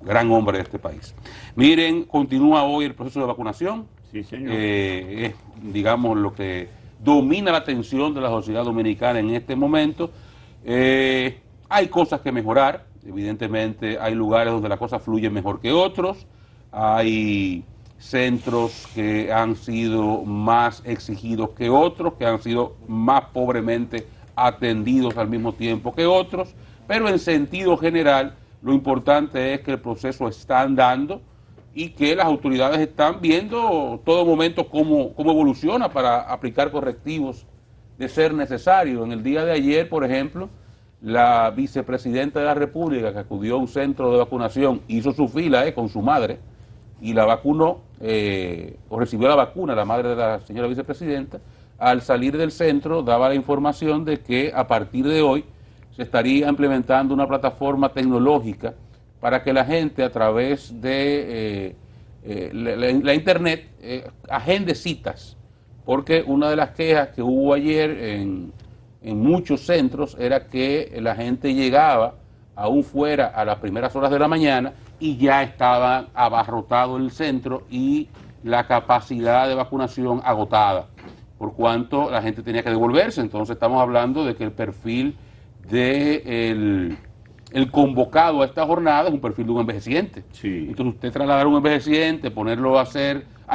gran hombre de este país. Miren, continúa hoy el proceso de vacunación. Sí, señor. Es, digamos, lo que domina la atención de la sociedad dominicana en este momento. Hay cosas que mejorar, evidentemente hay lugares donde la cosa fluye mejor que otros, hay centros que han sido más exigidos que otros, que han sido más pobremente atendidos al mismo tiempo que otros, pero en sentido general lo importante es que el proceso está andando y que las autoridades están viendo todo momento cómo evoluciona para aplicar correctivos de ser necesario. En el día de ayer, por ejemplo, la vicepresidenta de la República, que acudió a un centro de vacunación, hizo su fila con su madre y la vacunó, o recibió la vacuna, la madre de la señora vicepresidenta. Al salir del centro daba la información de que a partir de hoy se estaría implementando una plataforma tecnológica para que la gente a través de la internet agende citas, porque una de las quejas que hubo ayer en muchos centros era que la gente llegaba aún fuera a las primeras horas de la mañana y ya estaba abarrotado el centro y la capacidad de vacunación agotada, por cuanto la gente tenía que devolverse. Entonces estamos hablando de que el perfil de el convocado a esta jornada es un perfil de un envejeciente. Sí. Entonces usted trasladar a un envejeciente, ponerlo a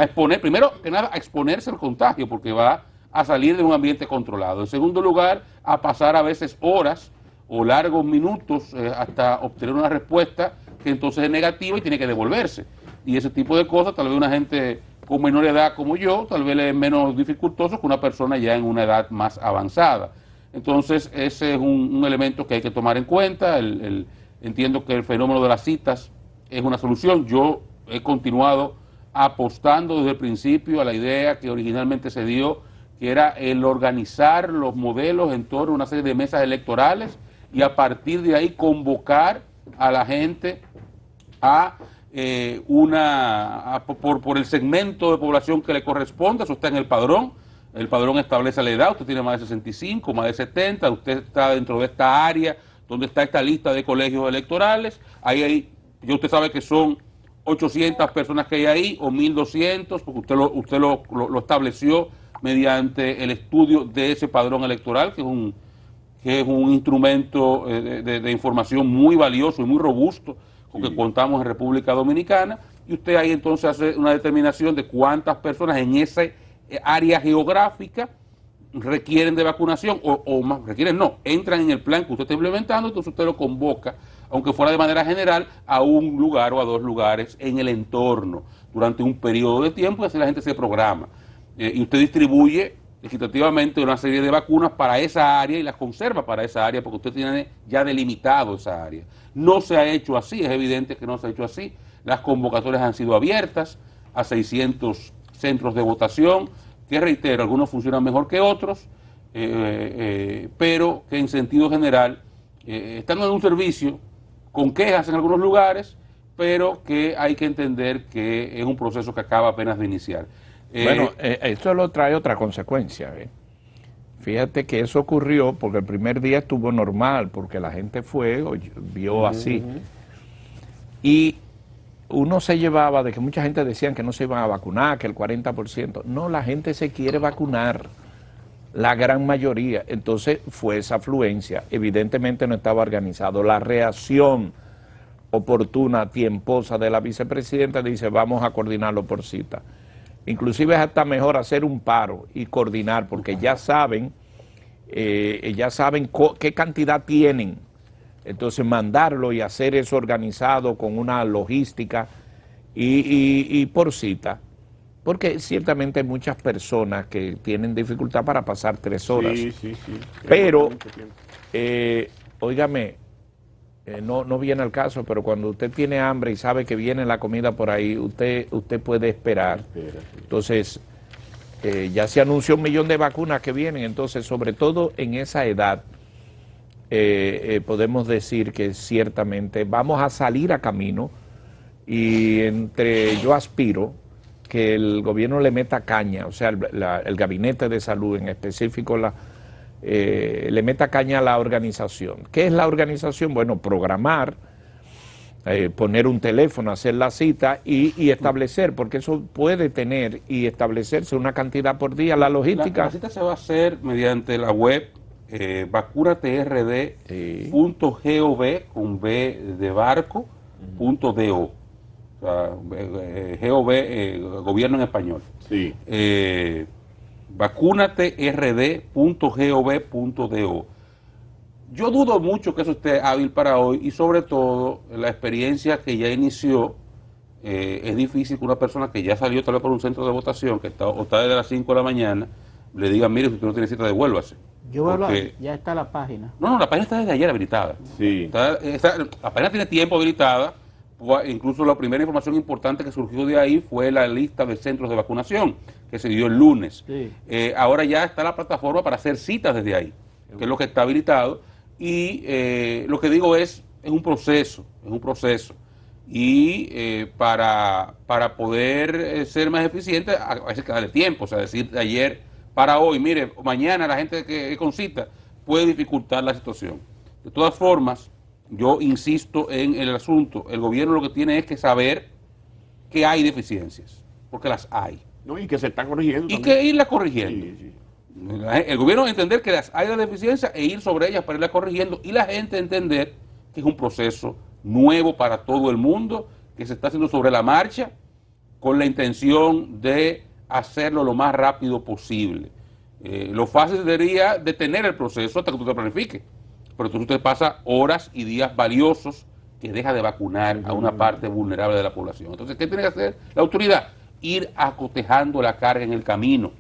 exponer, primero que nada, a exponerse al contagio, porque va a salir de un ambiente controlado. En segundo lugar, a pasar a veces horas o largos minutos hasta obtener una respuesta que entonces es negativa y tiene que devolverse. Y ese tipo de cosas, tal vez una gente con menor edad como yo, tal vez le es menos dificultoso que una persona ya en una edad más avanzada. Entonces, ese es un elemento que hay que tomar en cuenta. Entiendo que el fenómeno de las citas es una solución. Yo he continuado apostando desde el principio a la idea que originalmente se dio, que era el organizar los modelos en torno a una serie de mesas electorales y a partir de ahí convocar a la gente a por el segmento de población que le corresponda. Eso está en el padrón. El padrón establece la edad, usted tiene más de 65, más de 70, usted está dentro de esta área donde está esta lista de colegios electorales. Ahí ya usted sabe que son 800 personas que hay ahí, o 1.200, porque usted lo estableció mediante el estudio de ese padrón electoral, que es un instrumento de información muy valioso y muy robusto con que contamos en República Dominicana, y usted ahí entonces hace una determinación de cuántas personas en ese área geográfica requieren de vacunación, o más, requieren no, entran en el plan que usted está implementando, entonces usted lo convoca, aunque fuera de manera general, a un lugar o a dos lugares en el entorno durante un periodo de tiempo, y así la gente se programa. Y usted distribuye equitativamente una serie de vacunas para esa área y las conserva para esa área, porque usted tiene ya delimitado esa área. No se ha hecho así, es evidente que no se ha hecho así. Las convocatorias han sido abiertas a 600 centros de votación, que reitero, algunos funcionan mejor que otros, pero que en sentido general están en un servicio con quejas en algunos lugares, pero que hay que entender que es un proceso que acaba apenas de iniciar. Bueno, esto lo trae otra consecuencia. Fíjate que eso ocurrió porque el primer día estuvo normal, porque la gente fue, vio así. Y uno se llevaba de que mucha gente decían que no se iban a vacunar, que el 40%. No, la gente se quiere vacunar, la gran mayoría. Entonces fue esa afluencia. Evidentemente no estaba organizado. La reacción oportuna, tiemposa de la vicepresidenta dice, vamos a coordinarlo por cita. Inclusive es hasta mejor hacer un paro y coordinar, porque ya saben qué cantidad tienen. Entonces mandarlo y hacer eso organizado con una logística y por cita. Porque ciertamente hay muchas personas que tienen dificultad para pasar 3 horas. Sí. Pero, óigame, no viene al caso, pero cuando usted tiene hambre y sabe que viene la comida por ahí, usted puede esperar. Entonces, ya se anunció 1 millón de vacunas que vienen, entonces, sobre todo en esa edad, podemos decir que ciertamente vamos a salir a camino, y yo aspiro que el gobierno le meta caña, o sea, el gabinete de salud en específico, le meta caña a la organización. ¿Qué es la organización? Bueno, programar poner un teléfono, hacer la cita y establecer, porque eso puede tener y establecerse una cantidad por día. La logística... La cita se va a hacer mediante la web vacunatrd.gov con B de barco, .do. O sea, GOV, gobierno en español. Sí. Vacunatrd.gov.do. Yo dudo mucho que eso esté hábil para hoy y sobre todo la experiencia que ya inició. Es difícil que una persona que ya salió tal vez por un centro de votación, que está, o está desde las 5 de la mañana, le diga, mire, si usted no tiene cita, devuélvase. Ya está la página. No, la página está desde ayer habilitada. Sí. La página tiene tiempo habilitada. Incluso la primera información importante que surgió de ahí fue la lista de centros de vacunación que se dio el lunes. Sí. Ahora ya está la plataforma para hacer citas desde ahí, que es lo que está habilitado. Y lo que digo es un proceso, Y para poder ser más eficiente, a veces hay que darle tiempo. O sea, decir de ayer para hoy, mire, mañana la gente que con cita puede dificultar la situación. De todas formas, yo insisto en el asunto, el gobierno lo que tiene es que saber que hay deficiencias, porque las hay. No, y que se está corrigiendo. Y también. que irlas corrigiendo. Sí, sí. El gobierno entender que hay las deficiencias e ir sobre ellas para irlas corrigiendo, y la gente entender que es un proceso nuevo para todo el mundo, que se está haciendo sobre la marcha, con la intención de hacerlo lo más rápido posible. Lo fácil sería detener el proceso hasta que tú te planifiques, pero entonces usted pasa horas y días valiosos que deja de vacunar a una parte vulnerable de la población. Entonces, ¿qué tiene que hacer la autoridad? Ir acotejando la carga en el camino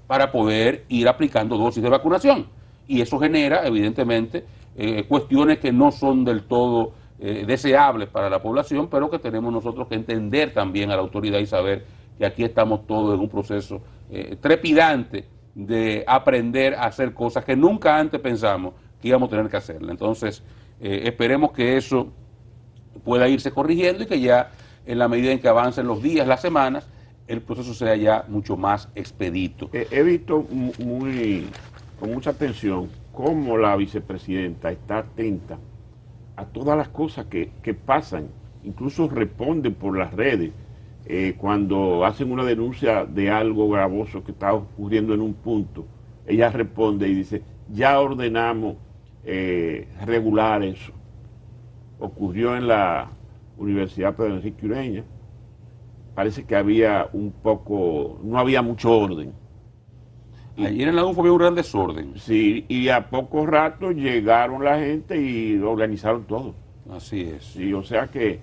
para poder ir aplicando dosis de vacunación. Y eso genera, evidentemente, cuestiones que no son del todo deseables para la población, pero que tenemos nosotros que entender también a la autoridad y saber que aquí estamos todos en un proceso trepidante de aprender a hacer cosas que nunca antes pensamos que íbamos a tener que hacerla. Entonces, esperemos que eso pueda irse corrigiendo y que ya en la medida en que avancen los días, las semanas, el proceso sea ya mucho más expedito. He visto con mucha atención cómo la vicepresidenta está atenta a todas las cosas que pasan, incluso responden por las redes. Cuando hacen una denuncia de algo gravoso que está ocurriendo en un punto, ella responde y dice, ya ordenamos regular eso. Ocurrió en la Universidad Pedro Enrique Ureña. Parece que había no había mucho orden. Ayer en la UNFO había un gran desorden. Sí, y a poco rato llegaron la gente y organizaron todo. Así es. Sí, o sea que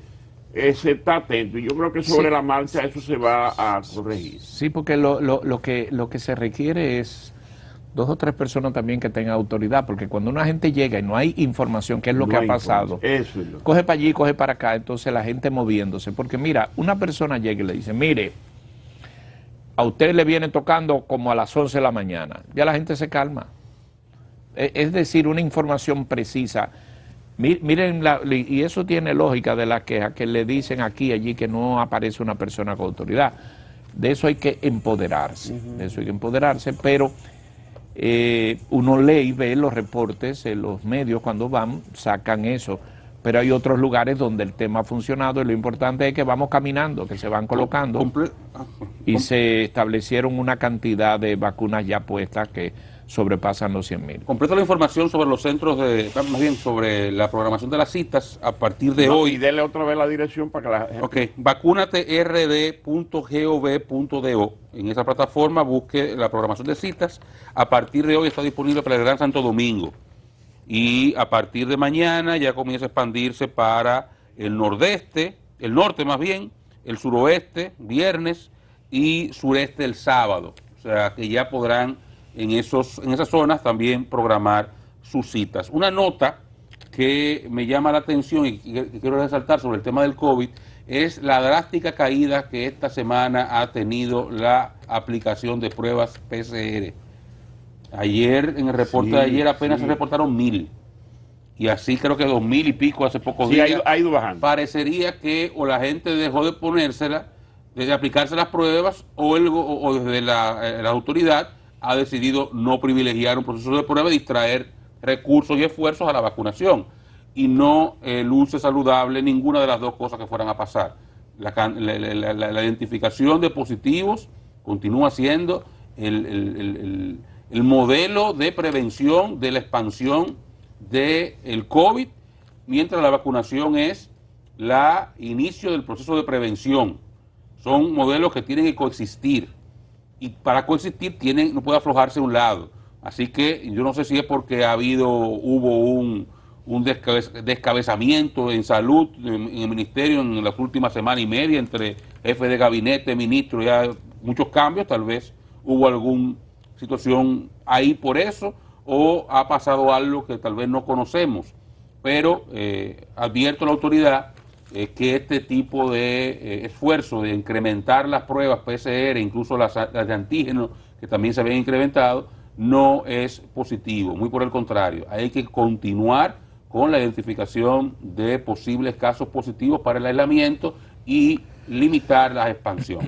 se está atento y yo creo que sobre la marcha eso se va a corregir. Sí, porque lo que se requiere es 2 o 3 personas también que tengan autoridad, porque cuando una gente llega y no hay información, ¿qué es lo que ha pasado? Eso es lo que... Coge para allí, coge para acá, entonces la gente moviéndose, porque mira, una persona llega y le dice, mire, a usted le viene tocando como a las 11 de la mañana, ya la gente se calma. Es decir, una información precisa. Miren, y eso tiene lógica de la queja que le dicen aquí y allí que no aparece una persona con autoridad. De eso hay que empoderarse, pero uno lee y ve los reportes, los medios cuando van, sacan eso. Pero hay otros lugares donde el tema ha funcionado y lo importante es que vamos caminando, que se van colocando y se establecieron una cantidad de vacunas ya puestas que sobrepasan los 100.000. Completo la información sobre los centros más bien sobre la programación de las citas a partir de hoy. Y dele otra vez la dirección para que la gente... Ok, vacunatrd.gov.do. En esa plataforma busque la programación de citas. A partir de hoy está disponible para el Gran Santo Domingo. Y a partir de mañana ya comienza a expandirse para el nordeste, el norte más bien, el suroeste, viernes, y sureste el sábado. O sea que ya podrán en esas zonas también programar sus citas. Una nota que me llama la atención y que quiero resaltar sobre el tema del COVID es la drástica caída que esta semana ha tenido la aplicación de pruebas PCR. Ayer, en el reporte de ayer, apenas se reportaron 1.000. Y así creo que 2.000 y pico hace pocos días. Ha ido bajando. Parecería que o la gente dejó de ponérsela, de aplicarse las pruebas, o desde la autoridad ha decidido no privilegiar un proceso de prueba y distraer recursos y esfuerzos a la vacunación. y no luce saludable ninguna de las dos cosas que fueran a pasar. La identificación de positivos continúa siendo el modelo de prevención de la expansión del COVID, mientras la vacunación es el inicio del proceso de prevención. Son modelos que tienen que coexistir, y para coexistir no puede aflojarse un lado. Así que yo no sé si es porque hubo un descabezamiento en salud en el ministerio en las últimas semana y media, entre jefe de gabinete, ministro, ya muchos cambios, tal vez hubo alguna situación ahí por eso, o ha pasado algo que tal vez no conocemos, pero advierto a la autoridad que este tipo de esfuerzo de incrementar las pruebas PCR, incluso las de antígenos, que también se habían incrementado, no es positivo, muy por el contrario, hay que continuar con la identificación de posibles casos positivos para el aislamiento y limitar la expansión.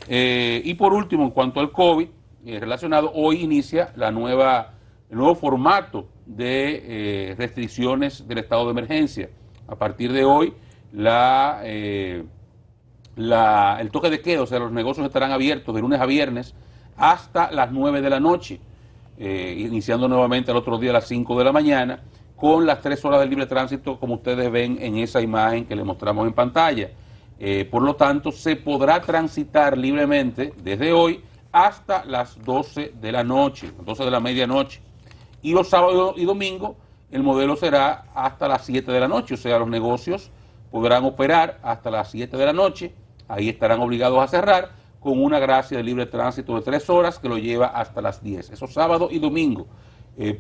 Y por último, en cuanto al COVID relacionado, hoy inicia el nuevo formato de restricciones del estado de emergencia. A partir de hoy, el toque de queda, o sea, los negocios estarán abiertos de lunes a viernes hasta las 9 de la noche, iniciando nuevamente el otro día a las 5 de la mañana, con las 3 horas de libre tránsito, como ustedes ven en esa imagen que les mostramos en pantalla. Por lo tanto, se podrá transitar libremente desde hoy hasta las 12 de la noche, 12 de la medianoche. Y los sábados y domingos el modelo será hasta las 7 de la noche, o sea, los negocios podrán operar hasta las 7 de la noche, ahí estarán obligados a cerrar, con una gracia de libre tránsito de 3 horas que lo lleva hasta las 10, esos sábados y domingos.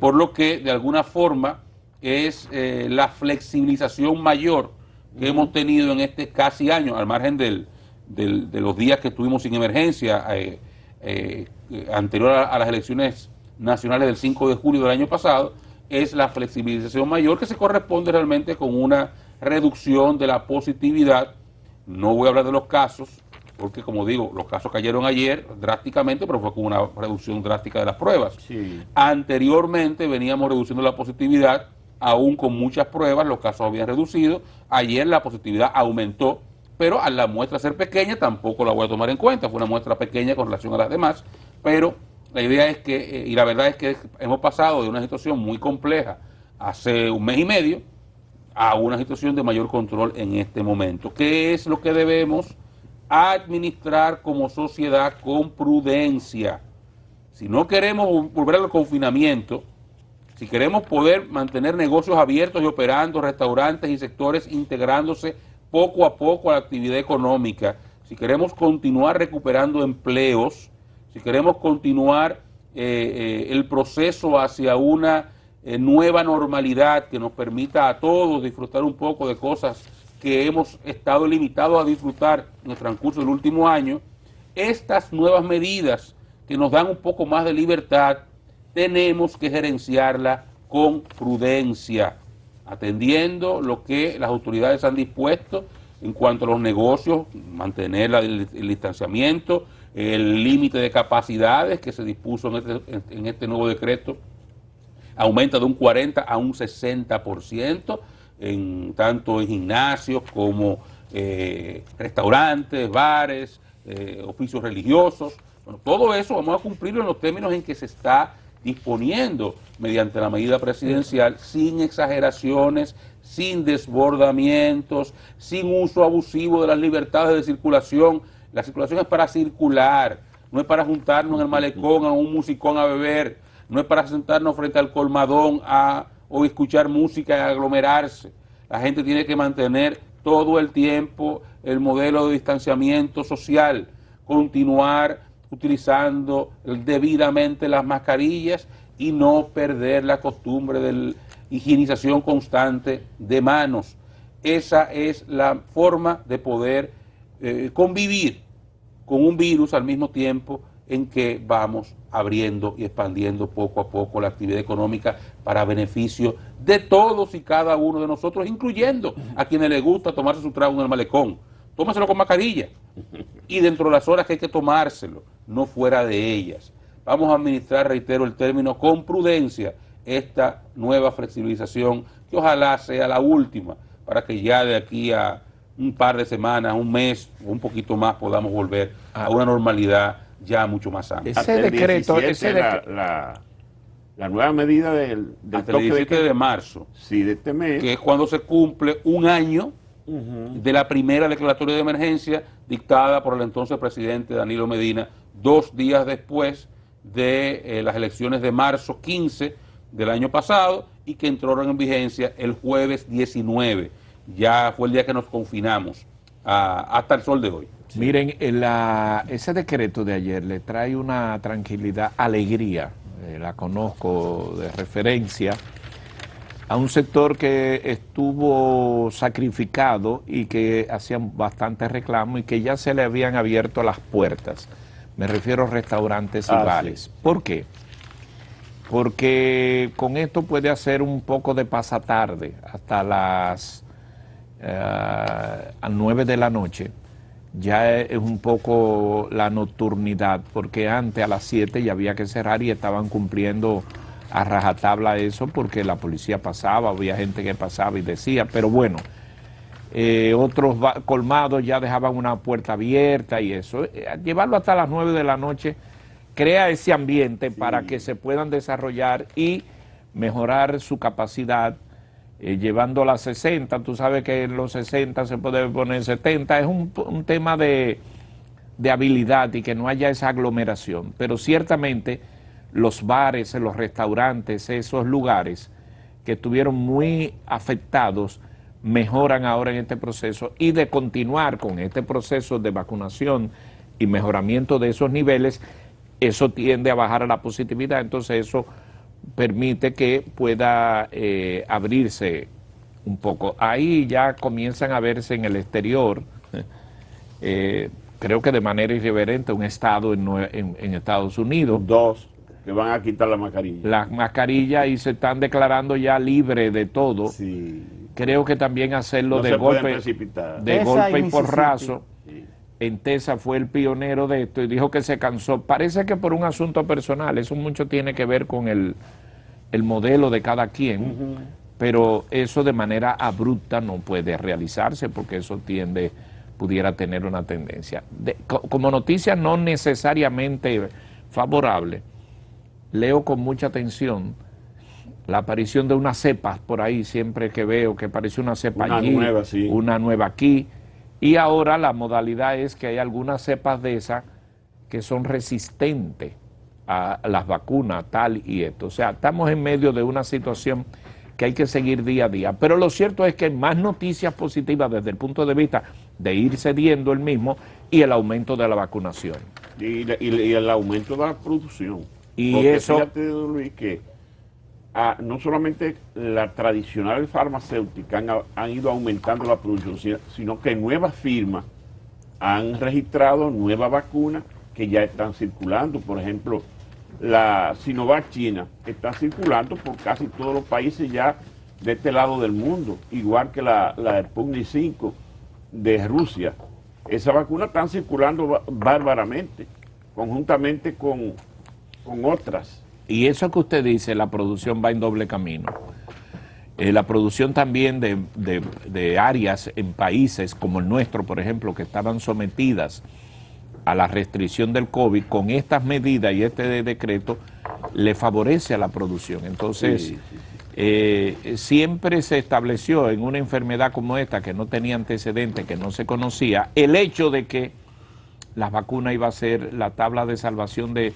Por lo que, de alguna forma, es la flexibilización mayor que hemos tenido en este casi año, al margen de los días que estuvimos sin emergencia, anterior a las elecciones nacionales del 5 de julio del año pasado, es la flexibilización mayor que se corresponde realmente con una reducción de la positividad. No voy a hablar de los casos, porque como digo, los casos cayeron ayer drásticamente, pero fue con una reducción drástica de las pruebas. Sí. Anteriormente veníamos reduciendo la positividad, aún con muchas pruebas, los casos habían reducido. Ayer la positividad aumentó, pero a la muestra ser pequeña tampoco la voy a tomar en cuenta, fue una muestra pequeña con relación a las demás, pero la idea es que, y la verdad es que hemos pasado de una situación muy compleja hace un mes y medio a una situación de mayor control en este momento. ¿Qué es lo que debemos administrar como sociedad con prudencia? Si no queremos volver al confinamiento, si queremos poder mantener negocios abiertos y operando, restaurantes y sectores integrándose poco a poco a la actividad económica, si queremos continuar recuperando empleos, si queremos continuar el proceso hacia una nueva normalidad que nos permita a todos disfrutar un poco de cosas que hemos estado limitados a disfrutar en el transcurso del último año, estas nuevas medidas que nos dan un poco más de libertad, tenemos que gerenciarla con prudencia, atendiendo lo que las autoridades han dispuesto en cuanto a los negocios, mantener el distanciamiento, el límite de capacidades que se dispuso en este nuevo decreto aumenta de un 40 a un 60%, tanto en gimnasios como restaurantes, bares, oficios religiosos. Bueno, todo eso vamos a cumplirlo en los términos en que se está disponiendo mediante la medida presidencial, sin exageraciones, sin desbordamientos, sin uso abusivo de las libertades de circulación. La circulación es para circular, no es para juntarnos en el malecón a un musicón a beber, no es para sentarnos frente al colmadón o escuchar música y aglomerarse. La gente tiene que mantener todo el tiempo el modelo de distanciamiento social, continuar utilizando debidamente las mascarillas y no perder la costumbre de la higienización constante de manos. Esa es la forma de poder convivir con un virus al mismo tiempo en que vamos abriendo y expandiendo poco a poco la actividad económica para beneficio de todos y cada uno de nosotros, incluyendo a quienes les gusta tomarse su trago en el malecón. Tómaselo con mascarilla y dentro de las horas que hay que tomárselo, no fuera de ellas. Vamos a administrar, reitero el término, con prudencia esta nueva flexibilización que ojalá sea la última, para que ya de aquí a un par de semanas, un mes o un poquito más podamos volver a una normalidad ya mucho más amplia. Ese Hasta el decreto, 17, la nueva medida del Hasta el toque 17 de marzo, sí, de este mes. que es cuando se cumple un año de la primera declaratoria de emergencia dictada por el entonces presidente Danilo Medina, 2 días después de las elecciones de marzo 15 del año pasado, y que entraron en vigencia el jueves 19. Ya fue el día que nos confinamos hasta el sol de hoy. Sí. Miren, ese decreto de ayer le trae una tranquilidad, alegría, la conozco de referencia, a un sector que estuvo sacrificado y que hacían bastante reclamo y que ya se le habían abierto las puertas. Me refiero a restaurantes y bares. Sí. ¿Por qué? Porque con esto puede hacer un poco de pasatarde hasta las 9 de la noche. Ya es un poco la nocturnidad, porque antes a las 7 ya había que cerrar y estaban cumpliendo a rajatabla eso, porque la policía pasaba, había gente que pasaba y decía, pero bueno, otros colmados ya dejaban una puerta abierta y eso. Llevarlo hasta las 9 de la noche crea ese ambiente para que se puedan desarrollar y mejorar su capacidad, llevándola a 60, tú sabes que en los 60 se puede poner 70, es un tema de habilidad y que no haya esa aglomeración, pero ciertamente los bares, los restaurantes, esos lugares que estuvieron muy afectados, mejoran ahora en este proceso, y de continuar con este proceso de vacunación y mejoramiento de esos niveles, eso tiende a bajar a la positividad, entonces eso permite que pueda abrirse un poco. Ahí ya comienzan a verse en el exterior, creo que de manera irreverente, un estado en Estados Unidos. 2 que van a quitar la mascarilla. Las mascarillas, y se están declarando ya libres de todo. Sí. Creo que también hacerlo no de golpe y porrazo. Sí. En Texas fue el pionero de esto y dijo que se cansó. Parece que por un asunto personal, eso mucho tiene que ver con el modelo de cada quien, pero eso de manera abrupta no puede realizarse, porque eso pudiera tener una tendencia. Como noticia no necesariamente favorable, leo con mucha atención la aparición de unas cepas por ahí, siempre que veo que aparece una cepa allí, nueva, sí. Una nueva aquí, y ahora la modalidad es que hay algunas cepas de esas que son resistentes a las vacunas, tal y esto. O sea, estamos en medio de una situación que hay que seguir día a día. Pero lo cierto es que hay más noticias positivas desde el punto de vista de ir cediendo el mismo y el aumento de la vacunación. Y el aumento de la producción. Y porque eso... fíjate, Luis, que no solamente la tradicional farmacéutica han ido aumentando la producción, sino que nuevas firmas han registrado nuevas vacunas que ya están circulando. Por ejemplo, la Sinovac China está circulando por casi todos los países ya de este lado del mundo, igual que la Sputnik 5 de Rusia. Esa vacuna está circulando bárbaramente, conjuntamente con otras. Y eso que usted dice, la producción va en doble camino. La producción también de áreas en países como el nuestro, por ejemplo, que estaban sometidas a la restricción del COVID, con estas medidas y este decreto, le favorece a la producción. Entonces, siempre se estableció en una enfermedad como esta, que no tenía antecedentes, que no se conocía, el hecho de que la vacuna iba a ser la tabla de salvación de,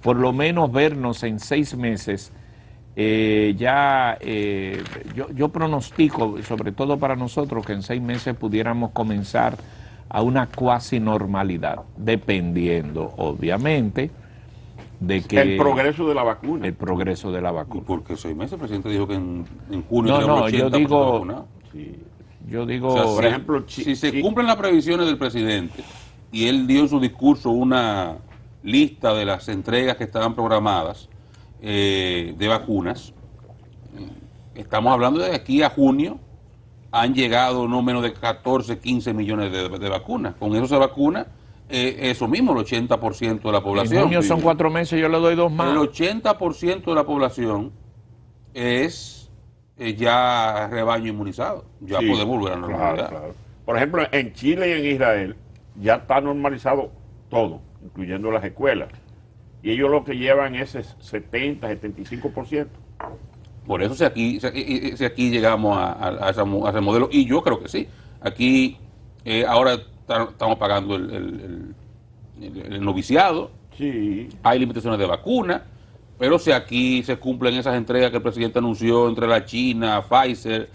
por lo menos, vernos en 6 meses. Yo pronostico, sobre todo para nosotros, que en 6 meses pudiéramos comenzar a una cuasi normalidad, dependiendo, obviamente, de que... El progreso de la vacuna. El progreso de la vacuna. ¿Y por qué 6 meses? El presidente dijo que en junio... No, yo digo... vacunado. Sí. Yo digo... O sea, por ejemplo, si se cumplen las previsiones del presidente, y él dio en su discurso una lista de las entregas que estaban programadas de vacunas, estamos hablando de aquí a junio, han llegado no menos de 14, 15 millones de vacunas. Con eso se vacuna eso mismo, el 80% de la población. En junio son 4 meses, yo le doy 2 más. El 80% de la población es ya rebaño inmunizado, ya Sí, podemos volver a la normalidad. claro. Por ejemplo, en Chile y en Israel ya está normalizado todo, incluyendo las escuelas. Y ellos lo que llevan es 70, 75%. Por eso si aquí llegamos a ese modelo, y yo creo que sí. Aquí ahora estamos pagando el noviciado, Sí. hay limitaciones de vacuna, pero si aquí se cumplen esas entregas que el presidente anunció entre la China, Pfizer,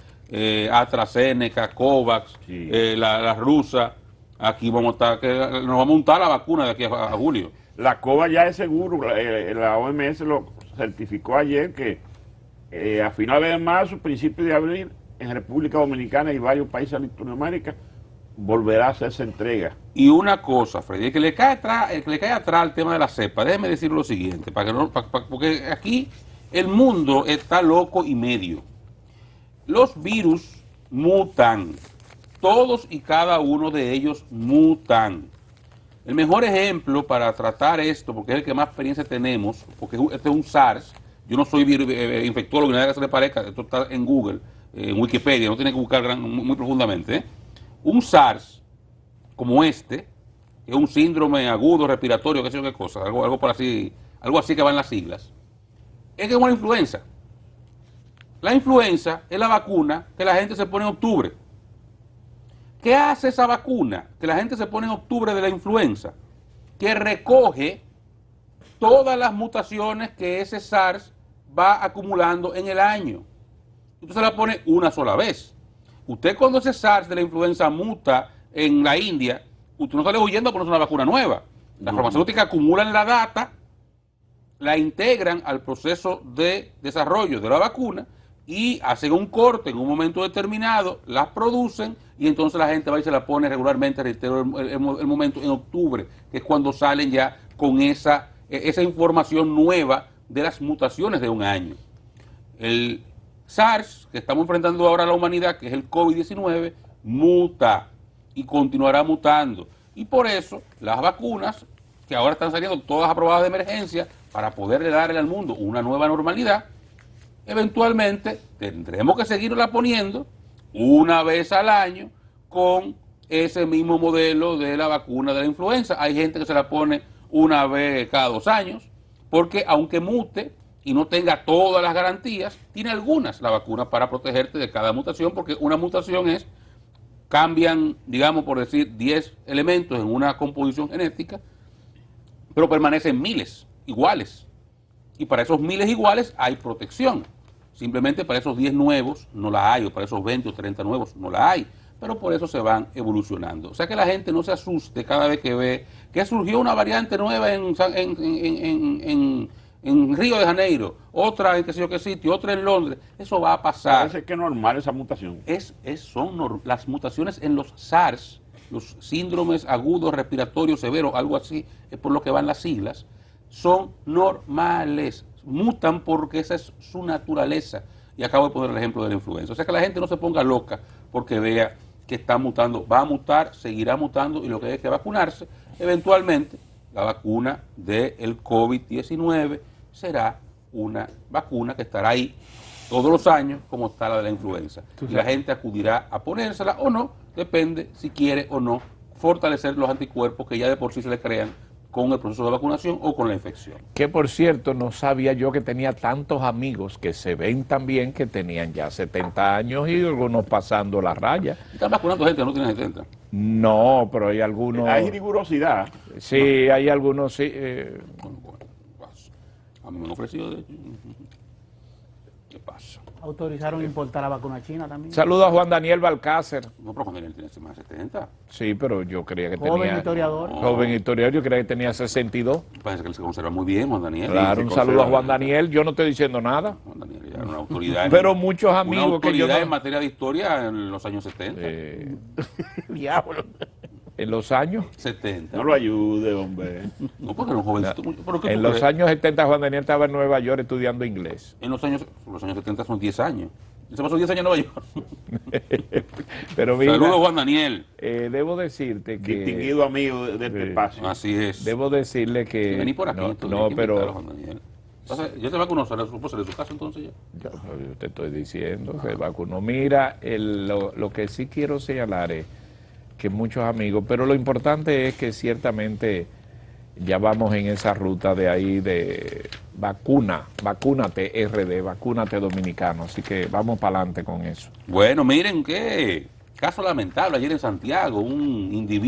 AstraZeneca, COVAX, Sí. la rusa, aquí vamos a estar, nos vamos a montar la vacuna de aquí a julio. La COVA ya es seguro, la OMS lo certificó ayer que a finales de marzo, principios de abril, en República Dominicana y varios países de Latinoamérica, volverá a hacerse entrega. Y una cosa, Freddy, que le cae atrás el tema de la cepa, déjeme decir lo siguiente, porque aquí el mundo está loco y medio. Los virus mutan, todos y cada uno de ellos mutan. El mejor ejemplo para tratar esto, porque es el que más experiencia tenemos, porque este es un SARS, yo no soy infectólogo, nada que se le parezca, esto está en Google, en Wikipedia, no tiene que buscar muy profundamente, ¿eh? Un SARS como este, que es un síndrome agudo respiratorio, qué sé yo qué cosa, algo así que van las siglas, es que es una influenza. La influenza es la vacuna que la gente se pone en octubre. ¿Qué hace esa vacuna que la gente se pone en octubre de la influenza? Que recoge todas las mutaciones que ese SARS va acumulando en el año. Usted se la pone una sola vez. Usted cuando ese SARS de la influenza muta en la India, usted no sale huyendo a ponerse una vacuna nueva. Las farmacéuticas acumulan la data, la integran al proceso de desarrollo de la vacuna y hacen un corte en un momento determinado, las producen y entonces la gente va y se la pone regularmente, reitero el momento, en octubre, que es cuando salen ya con esa información nueva de las mutaciones de un año. El SARS que estamos enfrentando ahora a la humanidad, que es el COVID-19, muta y continuará mutando. Y por eso las vacunas, que ahora están saliendo todas aprobadas de emergencia, para poderle darle al mundo una nueva normalidad, eventualmente tendremos que seguirla poniendo una vez al año con ese mismo modelo de la vacuna de la influenza. Hay gente que se la pone una vez cada 2 años, porque aunque mute y no tenga todas las garantías, tiene algunas la vacuna para protegerte de cada mutación, porque una mutación es, cambian, digamos por decir, 10 elementos en una composición genética, pero permanecen miles iguales. Y para esos miles iguales hay protección. Simplemente para esos 10 nuevos no la hay, o para esos 20 o 30 nuevos no la hay. Pero por eso se van evolucionando. O sea que la gente no se asuste cada vez que ve que surgió una variante nueva en Río de Janeiro, otra en qué sé yo qué sitio, otra en Londres. Eso va a pasar. Parece que es normal esa mutación. Son las mutaciones en los SARS, los síndromes agudos respiratorios severos, algo así, es por lo que van las siglas, son normales. Mutan porque esa es su naturaleza. Y acabo de poner el ejemplo de la influenza. O sea que la gente no se ponga loca porque vea que está mutando. Va a mutar, seguirá mutando y lo que hay que vacunarse. Eventualmente, la vacuna del COVID-19 será una vacuna que estará ahí todos los años como está la de la influenza. Y la gente acudirá a ponérsela o no, depende si quiere o no fortalecer los anticuerpos que ya de por sí se le crean con el proceso de vacunación o con la infección. Que por cierto, no sabía yo que tenía tantos amigos que se ven también que tenían ya 70 años y algunos pasando la raya. ¿Están vacunando gente que no tiene 70? No, pero hay algunos... Hay rigurosidad. Sí, hay algunos, sí. Bueno, pasa. A mí me han ofrecido de... ¿Qué pasa? Autorizaron importar la vacuna china también. Saludo a Juan Daniel Balcácer. No, pero Juan Daniel tiene más de 70. Sí, pero yo creía que Joven tenía... historiador. Joven historiador, yo creía que tenía 62. Parece que él se conserva muy bien, Juan Daniel. Claro, Sí, un se saludo a conserva. Juan Daniel. Yo no estoy diciendo nada. Juan Daniel ya era una autoridad. Pero muchos amigos una que yo autoridad no- en materia de historia en los años 70. Diablo. En los años... 70. No lo ayude, hombre. No, porque era un jovencito. ¿Pero qué En tú los crees? años 70 Juan Daniel estaba en Nueva York estudiando inglés. En los años 70 son 10 años. Él se pasó 10 años en Nueva York. Pero mira, Saludos, Juan Daniel. debo decirte que... Distinguido amigo de este espacio. Así es. Debo decirle que... Vení por aquí. no, entonces, no, hay que invitarlo, pero Juan Daniel. Entonces, ¿ya se vacunó? ¿Se le supo de su casa entonces ya? Yo te estoy diciendo, se vacunó. Mira, lo que sí quiero señalar es que muchos amigos, pero lo importante es que ciertamente ya vamos en esa ruta de ahí de vacúnate RD, vacúnate dominicano, así que vamos para adelante con eso. Bueno, miren qué caso lamentable ayer en Santiago, un individuo